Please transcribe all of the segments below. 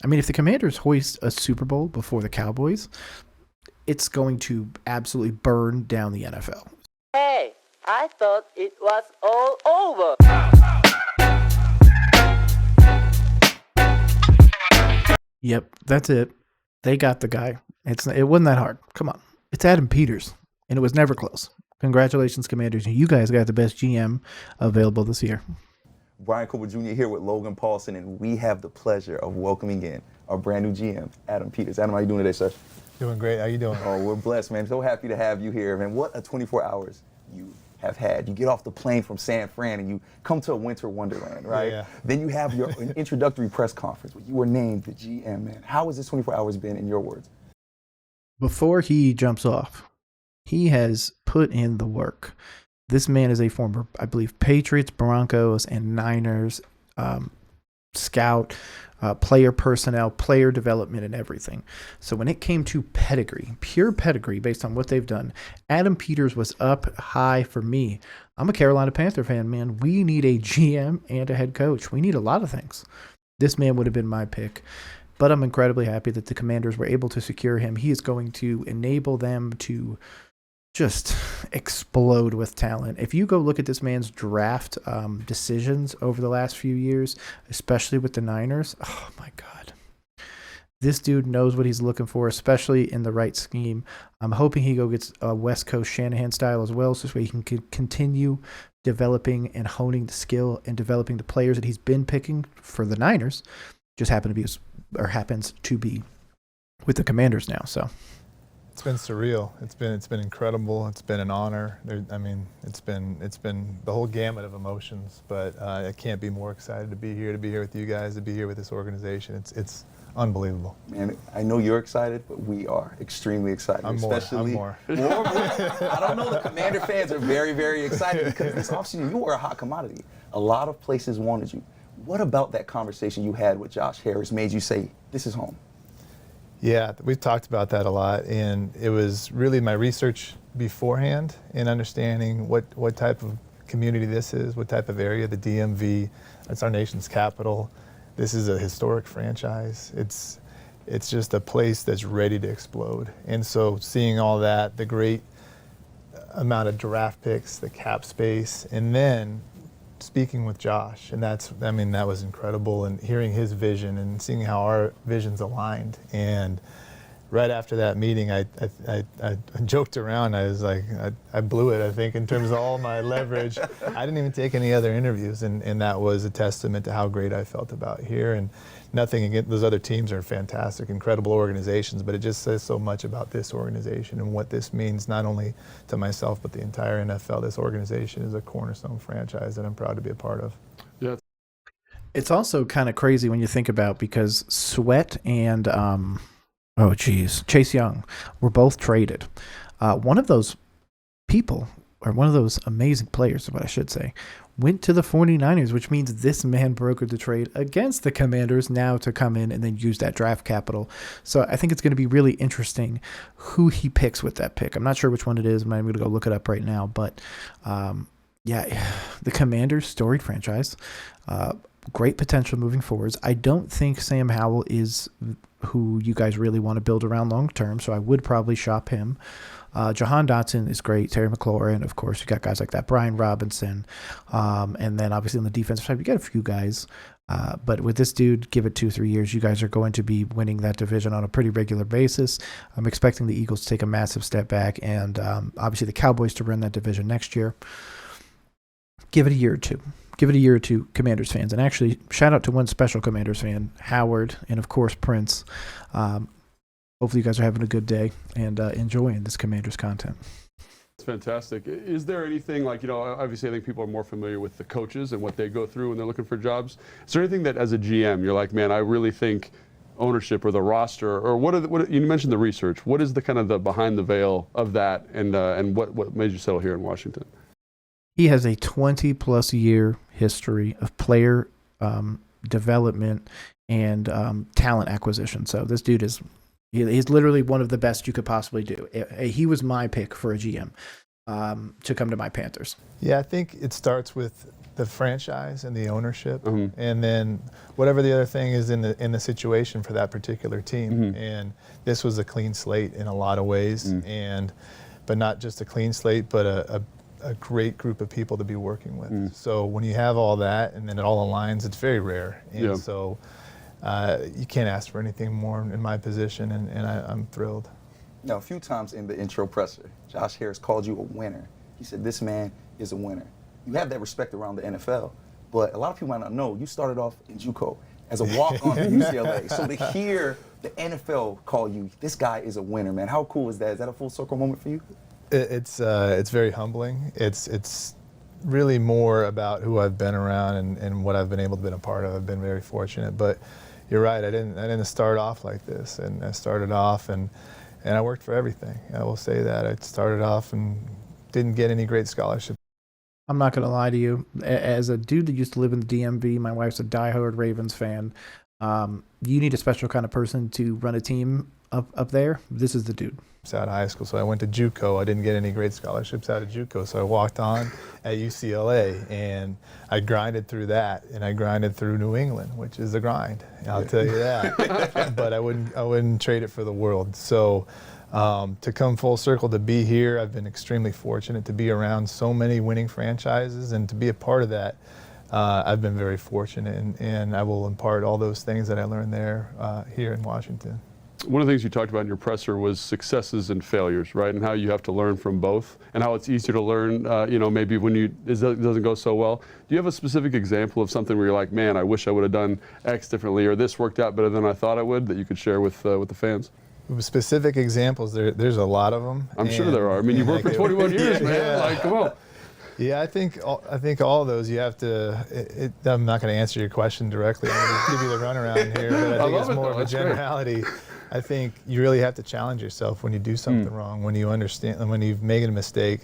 I mean, if the Commanders hoist a Super Bowl before the Cowboys, it's going to absolutely burn down the NFL. Hey, I thought it was all over. Yep, that's it. They got the guy. It wasn't that hard. Come on. It's Adam Peters, and it was never close. Congratulations, Commanders. You guys got the best GM available this year. Brian Cooper Jr. here with Logan Paulson, and we have the pleasure of welcoming in our brand new GM, Adam Peters. Adam, how you doing today, sir? Doing great. How you doing? Oh, we're blessed, man. So happy to have you here, man. What a 24 hours you have had. You get off the plane from San Fran and you come to a winter wonderland, right? Yeah. Then you have your introductory press conference where you were named the GM, man. How has this 24 hours been in your words? Before he jumps off, he has put in the work. This man is a former, I believe, Patriots, Broncos, and Niners scout, player personnel, player development, and everything. So when it came to pedigree, pure pedigree based on what they've done, Adam Peters was up high for me. I'm a Carolina Panther fan, man. We need a GM and a head coach. We need a lot of things. This man would have been my pick. But I'm incredibly happy that the Commanders were able to secure him. He is going to enable them to just explode with talent. If you go look at this man's draft decisions over the last few years, especially with the Niners, oh my God. This dude knows what he's looking for, especially in the right scheme. I'm hoping he gets a West Coast Shanahan style as well, so this way he can continue developing and honing the skill and developing the players that he's been picking for the Niners. Just happens to be with the Commanders now. So it's been surreal. It's been incredible. It's been an honor. It's been the whole gamut of emotions. But I can't be more excited to be here with you guys, to be here with this organization. It's unbelievable. Man, I know you're excited, but we are extremely excited. I'm more. I don't know. The Commander fans are very, very excited because this offseason you were a hot commodity. A lot of places wanted you. What about that conversation you had with Josh Harris made you say, this is home? Yeah, we've talked about that a lot, and it was really my research beforehand in understanding what type of community this is, what type of area, the DMV, it's our nation's capital. This is a historic franchise. It's just a place that's ready to explode. And so seeing all that, the great amount of draft picks, the cap space, and then speaking with Josh, and that was incredible, and hearing his vision and seeing how our visions aligned. And right after that meeting, I joked around. I was like, I blew it, I think, in terms of all my leverage. I didn't even take any other interviews, and that was a testament to how great I felt about here. And nothing against those other teams are fantastic, incredible organizations, but it just says so much about this organization and what this means not only to myself but the entire NFL. This organization is a cornerstone franchise that I'm proud to be a part of. Yeah. It's also kind of crazy when you think about, because Sweat and Chase Young were both traded. One of those people, or one of those amazing players is what I should say, went to the 49ers, which means this man brokered the trade against the Commanders now to come in and then use that draft capital. So I think it's going to be really interesting who he picks with that pick. I'm not sure which one it is. I'm going to go look it up right now. But, the Commanders, storied franchise, great potential moving forwards. I don't think Sam Howell is who you guys really want to build around long term, so I would probably shop him. Jahan Dotson is great. Terry McLaurin, of course, you got guys like that. Brian Robinson. And then obviously on the defensive side, we got a few guys. But with this dude, give it 2-3 years, you guys are going to be winning that division on a pretty regular basis. I'm expecting the Eagles to take a massive step back, and obviously the Cowboys to run that division next year. Give it a year or two. Give it a year or two, Commanders fans. And actually, shout out to one special Commanders fan, Howard, and of course, Prince. Hopefully you guys are having a good day and enjoying this Commanders content. It's fantastic. Is there anything like, obviously I think people are more familiar with the coaches and what they go through when they're looking for jobs. Is there anything that as a GM, you're like, man, I really think ownership or the roster, or what you mentioned the research, what is the kind of the behind the veil of that, and what made you settle here in Washington? He has a 20-plus year history of player development and talent acquisition. So this dude he's literally one of the best you could possibly do. He was my pick for a GM to come to my Panthers. Yeah, I think it starts with the franchise and the ownership, and then whatever the other thing is in the situation for that particular team. And this was a clean slate in a lot of ways, but not just a clean slate, but a great group of people to be working with. So when you have all that and then it all aligns, it's very rare. And so you can't ask for anything more in my position, and I'm thrilled. Now, a few times in the intro presser, Josh Harris called you a winner. He said, this man is a winner. You have that respect around the NFL, but a lot of people might not know, you started off in JUCO as a walk-on at UCLA. So to hear the NFL call you, this guy is a winner, man, how cool is that? Is that a full circle moment for you? It's very humbling. It's really more about who I've been around and what I've been able to be a part of. I've been very fortunate, but you're right. I didn't start off like this, and I started off and I worked for everything. I will say that. I started off and didn't get any great scholarship. I'm not going to lie to you. As a dude that used to live in the DMV, my wife's a diehard Ravens fan. You need a special kind of person to run a team up there. This is the dude. Out of high school, so I went to JUCO. I didn't get any great scholarships out of JUCO, so I walked on at UCLA, and I grinded through that, and I grinded through New England, which is a grind. I'll tell you that. But I wouldn't trade it for the world. So to come full circle to be here, I've been extremely fortunate to be around so many winning franchises, and to be a part of that. I've been very fortunate, and I will impart all those things that I learned there here in Washington. One of the things you talked about in your presser was successes and failures, right? And how you have to learn from both, and how it's easier to learn, maybe when it doesn't go so well. Do you have a specific example of something where you're like, man, I wish I would have done X differently, or this worked out better than I thought it would, that you could share with the fans? Specific exames, there's a lot of them. I'm sure there are. I mean, you've worked for 21 years, man. Yeah. Like, come on. Yeah, I think all of those you have to. I'm not going to answer your question directly. I'm going to give you the runaround here, but I think it's more of a generality. I think you really have to challenge yourself when you do something wrong, when you understand, when you've made a mistake,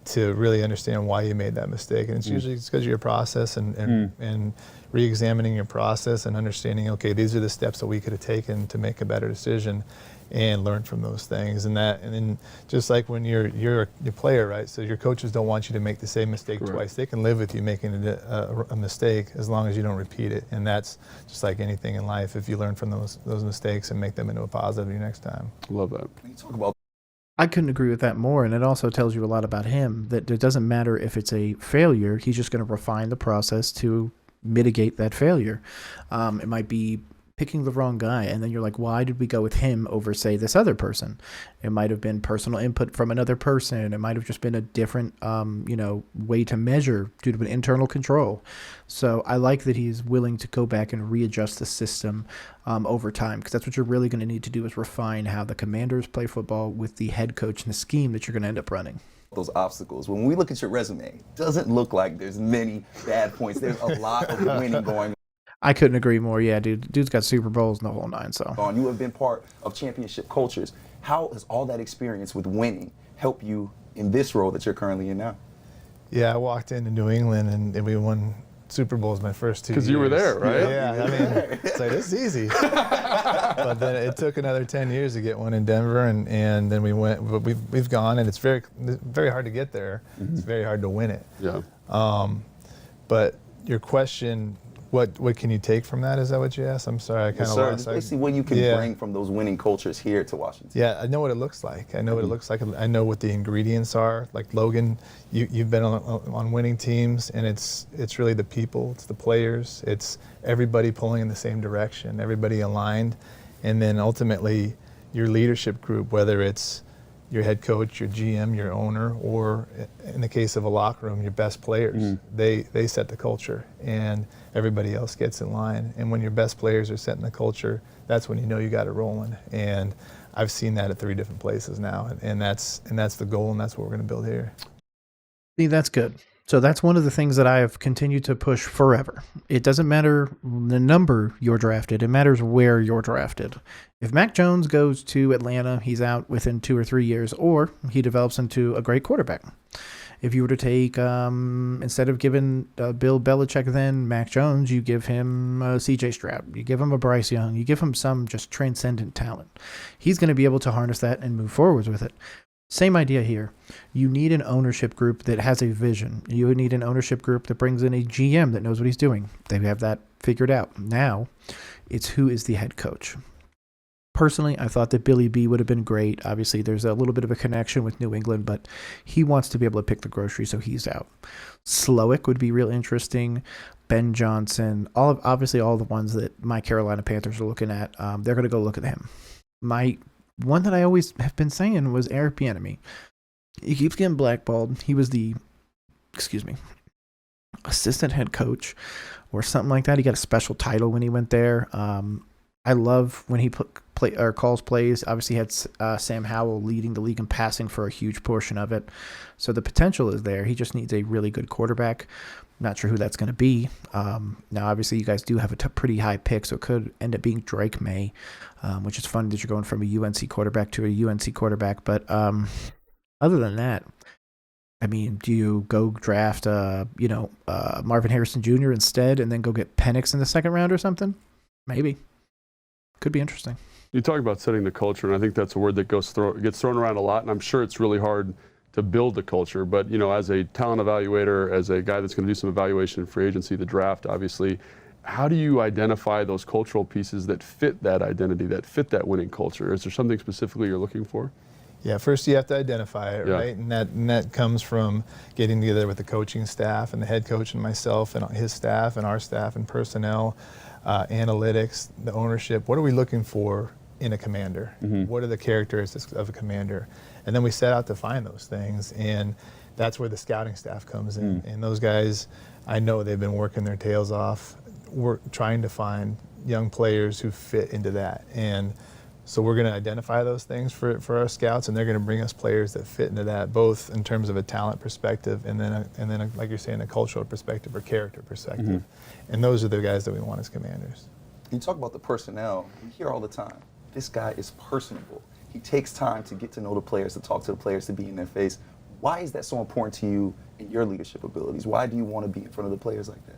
to really understand why you made that mistake. And it's usually because of your process and re-examining your process and understanding, okay, these are the steps that we could have taken to make a better decision, and learn from those things. And then just like when you're a player, right? So your coaches don't want you to make the same mistake twice. They can live with you making a mistake as long as you don't repeat it. And that's just like anything in life. If you learn from those mistakes and make them into a positive next time. Love that. When you talk about I couldn't agree with that more, and it also tells you a lot about him, that it doesn't matter if it's a failure, he's just going to refine the process to mitigate that failure. It might be picking the wrong guy, and then you're like, why did we go with him over, say, this other person? It might have been personal input from another person. It might have just been a different, way to measure due to an internal control. So I like that he's willing to go back and readjust the system over time, because that's what you're really going to need to do, is refine how the Commanders play football with the head coach and the scheme that you're going to end up running. those obstacles. When we look at your resume, it doesn't look like there's many bad points. There's a lot of winning going I couldn't agree more. Yeah, dude's got Super Bowls and the whole nine. So on. You have been part of championship cultures. How has all that experience with winning helped you in this role that you're currently in now? Yeah, I walked into New England and we won Super Bowls my first 2 years. Because you were there, right? Yeah, I mean, it's like, this is easy. But then it took another 10 years to get one in Denver, and then we went. But we've gone, and it's very hard to get there. Mm-hmm. It's very hard to win it. Yeah. But your question, what can you take from that? Is that what you asked? I'm sorry, I kind of lost. Basically, what you can bring from those winning cultures here to Washington. Yeah, I know what it looks like. I know what it looks like. I know what the ingredients are. Like Logan, you've been on winning teams, and it's really the people, it's the players, it's everybody pulling in the same direction, everybody aligned, and then ultimately your leadership group, whether it's your head coach, your GM, your owner, or in the case of a locker room, your best players. They set the culture, and everybody else gets in line. And when your best players are setting the culture, that's when you know you got it rolling. And I've seen that at 3 different places now, and that's the goal, and that's what we're going to build here. See, that's good. So that's one of the things that I have continued to push forever. It doesn't matter the number you're drafted. It matters where you're drafted. If Mac Jones goes to Atlanta, he's out within 2 or 3 years, or he develops into a great quarterback. If you were to take, instead of giving Bill Belichick then Mac Jones, you give him C.J. Stroud. You give him a Bryce Young. You give him some just transcendent talent. He's going to be able to harness that and move forwards with it. Same idea here. You need an ownership group that has a vision. You need an ownership group that brings in a GM that knows what he's doing. They have that figured out. Now, it's who is the head coach. Personally, I thought that Billy B would have been great. Obviously, there's a little bit of a connection with New England, but he wants to be able to pick the groceries, so he's out. Slowick would be real interesting. Ben Johnson, obviously all the ones that my Carolina Panthers are looking at, they're going to go look at him. My one that I always have been saying was Eric Bieniemy. He keeps getting blackballed. He was the, assistant head coach or something like that. He got a special title when he went there. I love when he calls plays. Obviously, he had Sam Howell leading the league in passing for a huge portion of it. So the potential is there. He just needs a really good quarterback. Not sure who that's going to be. Now, obviously, you guys do have a pretty high pick, so it could end up being Drake May, which is funny that you're going from a UNC quarterback to a UNC quarterback. But other than that, I mean, do you go draft, Marvin Harrison Jr. instead and then go get Penix in the second round or something? Maybe. Could be interesting. You talk about setting the culture, and I think that's a word that gets thrown around a lot, and I'm sure it's really hard to build the culture. But, as a talent evaluator, as a guy that's going to do some evaluation in free agency, the draft, obviously, how do you identify those cultural pieces that fit that identity, that fit that winning culture? Is there something specifically you're looking for? Yeah, first you have to identify it, right? And that comes from getting together with the coaching staff and the head coach and myself and his staff and our staff and personnel, analytics, the ownership. What are we looking for in a commander? Mm-hmm. What are the characteristics of a commander? And then we set out to find those things, and that's where the scouting staff comes in. And those guys, I know they've been working their tails off, trying to find young players who fit into that. And so we're going to identify those things for our scouts, and they're going to bring us players that fit into that, both in terms of a talent perspective and then like you're saying, a cultural perspective or character perspective. Mm-hmm. And those are the guys that we want as commanders. You talk about the personnel. We hear all the time, this guy is personable. He takes time to get to know the players, to talk to the players, to be in their face. Why is that so important to you in your leadership abilities? Why do you want to be in front of the players like that?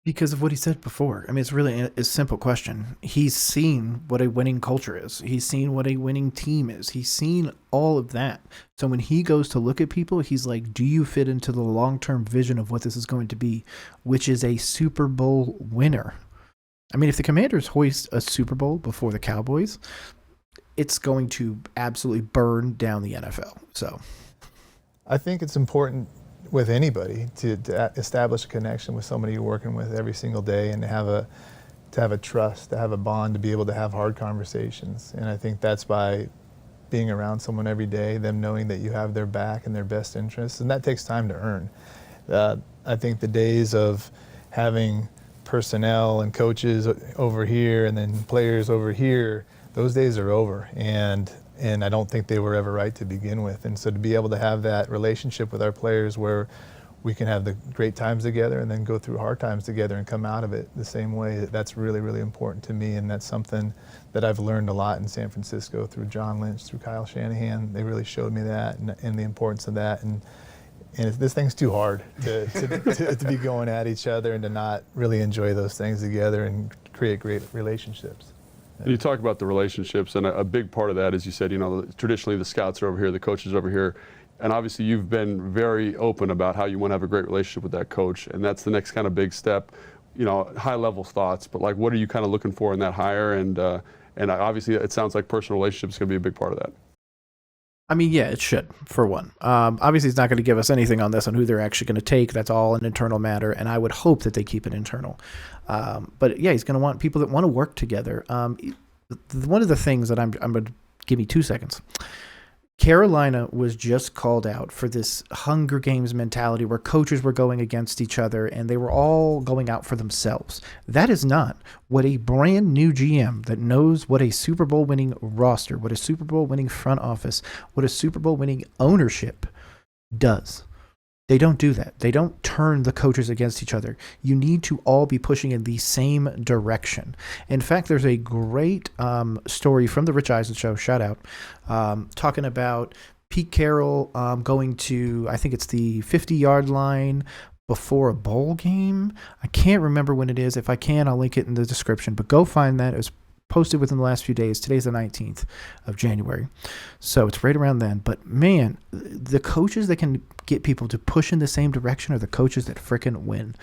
Because of what he said before. I mean, it's really a simple question. He's seen what a winning culture is. He's seen what a winning team is. He's seen all of that. So when he goes to look at people, he's like, do you fit into the long-term vision of what this is going to be, which is a Super Bowl winner? I mean, if the Commanders hoist a Super Bowl before the Cowboys, it's going to absolutely burn down the NFL. So I think it's important with anybody to establish a connection with somebody you're working with every single day, and to have a trust, to have a bond, to be able to have hard conversations. And I think that's by being around someone every day, them knowing that you have their back and their best interests, and that takes time to earn. I think the days of having personnel and coaches over here and then players over here, those days are over, and I don't think they were ever right to begin with. And so to be able to have that relationship with our players where we can have the great times together and then go through hard times together and come out of it the same way, that's really, really important to me. And that's something that I've learned a lot in San Francisco through John Lynch, through Kyle Shanahan. They really showed me that and the importance of that. And this thing's too hard to be going at each other and to not really enjoy those things together and create great relationships. You talk about the relationships, and a big part of that, as you said, traditionally the scouts are over here, the coaches are over here, and obviously you've been very open about how you want to have a great relationship with that coach, and that's the next kind of big step. High-level thoughts, but like, what are you kind of looking for in that hire? And obviously, it sounds like personal relationships is going to be a big part of that. I mean, yeah, it should, for one. Obviously, it's not going to give us anything on this, on who they're actually going to take. That's all an internal matter, and I would hope that they keep it internal. But, yeah, he's going to want people that want to work together. One of the things that I'm going to give me 2 seconds. Carolina was just called out for this Hunger Games mentality where coaches were going against each other and they were all going out for themselves. That is not what a brand new GM that knows what a Super Bowl winning roster, what a Super Bowl winning front office, what a Super Bowl winning ownership does. They don't do that. They don't turn the coaches against each other. You need to all be pushing in the same direction. In fact, there's a great story from the Rich Eisen show, shout out, talking about Pete Carroll going to, I think it's the 50-yard line before a bowl game. I can't remember when it is. If I can, I'll link it in the description. But go find that. It was posted within the last few days. Today's the 19th of January. So it's right around then. But man, the coaches that can get people to push in the same direction are the coaches that frickin' win.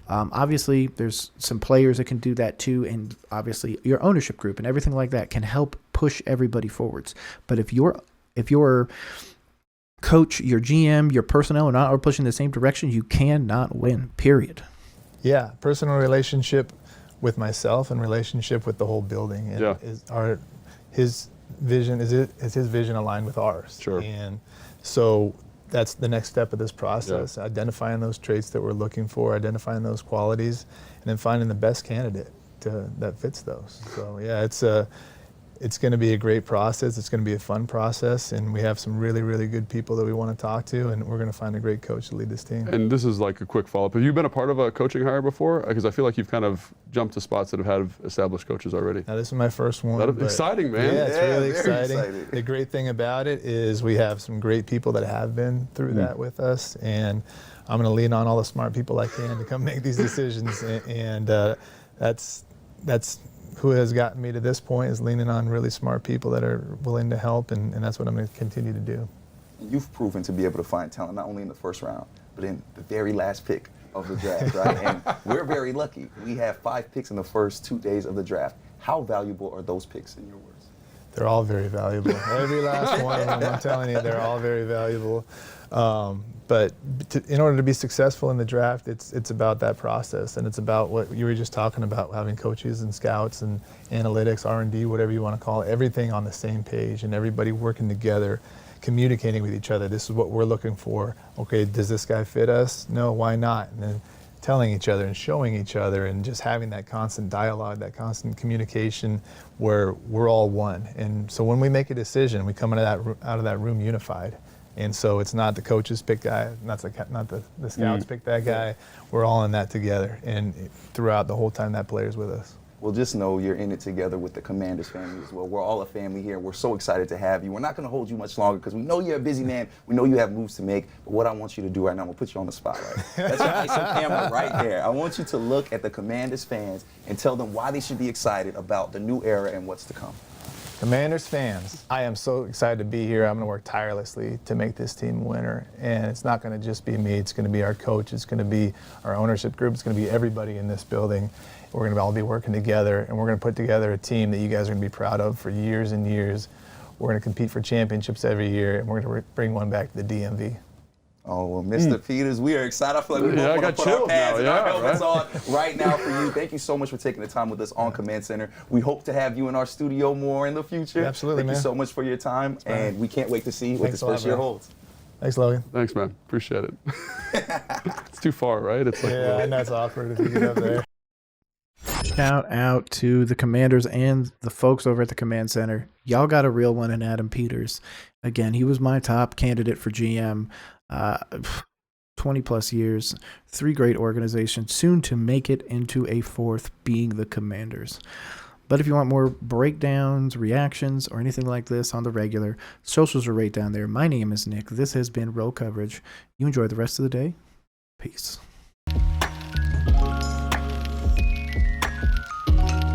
Obviously, there's some players that can do that too. And obviously your ownership group and everything like that can help push everybody forwards. But if your coach, your GM, your personnel are not all pushing the same direction, you cannot win, period. Yeah, personal relationship with myself and relationship with the whole building. And Yeah. His vision is his vision aligned with ours. Sure. And so that's the next step of this process, identifying those traits that we're looking for, identifying those qualities, and then finding the best candidate that fits those. So yeah, it's going to be a great process. It's going to be a fun process, and we have some really, really good people that we want to talk to, and we're going to find a great coach to lead this team. And this is like a quick follow-up. Have you been a part of a coaching hire before? Because I feel like you've kind of jumped to spots that have had established coaches already. Now, this is my first one. Exciting, man. Yeah, it's really very exciting. The great thing about it is we have some great people that have been through that with us, and I'm going to lean on all the smart people I can to come make these decisions, and that's who has gotten me to this point, is leaning on really smart people that are willing to help, and that's what I'm going to continue to do. You've proven to be able to find talent not only in the first round, but in the very last pick of the draft, right? And we're very lucky. We have 5 picks in the first 2 days of the draft. How valuable are those picks in your words? They're all very valuable. Every last one of them, I'm telling you, they're all very valuable. But in order to be successful in the draft, it's about that process, and it's about what you were just talking about, having coaches and scouts and analytics, R&D, whatever you want to call it, everything on the same page and everybody working together, communicating with each other. This is what we're looking for. Okay, does this guy fit us? No, why not? And then telling each other and showing each other and just having that constant dialogue, that constant communication where we're all one. And so when we make a decision, we come out of that room unified. And so it's not the coaches pick guy, not the scouts pick that guy. We're all in that together, and throughout the whole time that player's with us. Well, just know you're in it together with the Commanders family as well. We're all a family here. We're so excited to have you. We're not going to hold you much longer because we know you're a busy man. We know you have moves to make. But what I want you to do right now, I'm going to put you on the spot, right? That's your ISO camera right there. I want you to look at the Commanders fans and tell them why they should be excited about the new era and what's to come. Commanders fans, I am so excited to be here. I'm going to work tirelessly to make this team a winner. And it's not going to just be me. It's going to be our coach. It's going to be our ownership group. It's going to be everybody in this building. We're going to all be working together, and we're going to put together a team that you guys are going to be proud of for years and years. We're going to compete for championships every year, and we're going to bring one back to the DMV. Oh, well, Mr. Peters, we are excited. I feel like we both want to put our pads and our helmets on right now for you. Thank you so much for taking the time with us on Command Center. We hope to have you in our studio more in the future. Absolutely, Thank you so much for your time, and we can't wait to see what this first year holds. Thanks, Logan. Thanks, man. Appreciate it. It's too far, right? It's like, yeah, I know it's awkward if you get up there. Shout out to the Commanders and the folks over at the Command Center. Y'all got a real one in Adam Peters. Again, he was my top candidate for GM. 20 plus years, 3 great organizations, soon to make it into a 4th, being the Commanders. But if you want more breakdowns, reactions, or anything like this on the regular, socials are right down there. My name is Nick. This has been Roll Coverage. You enjoy the rest of the day. Peace.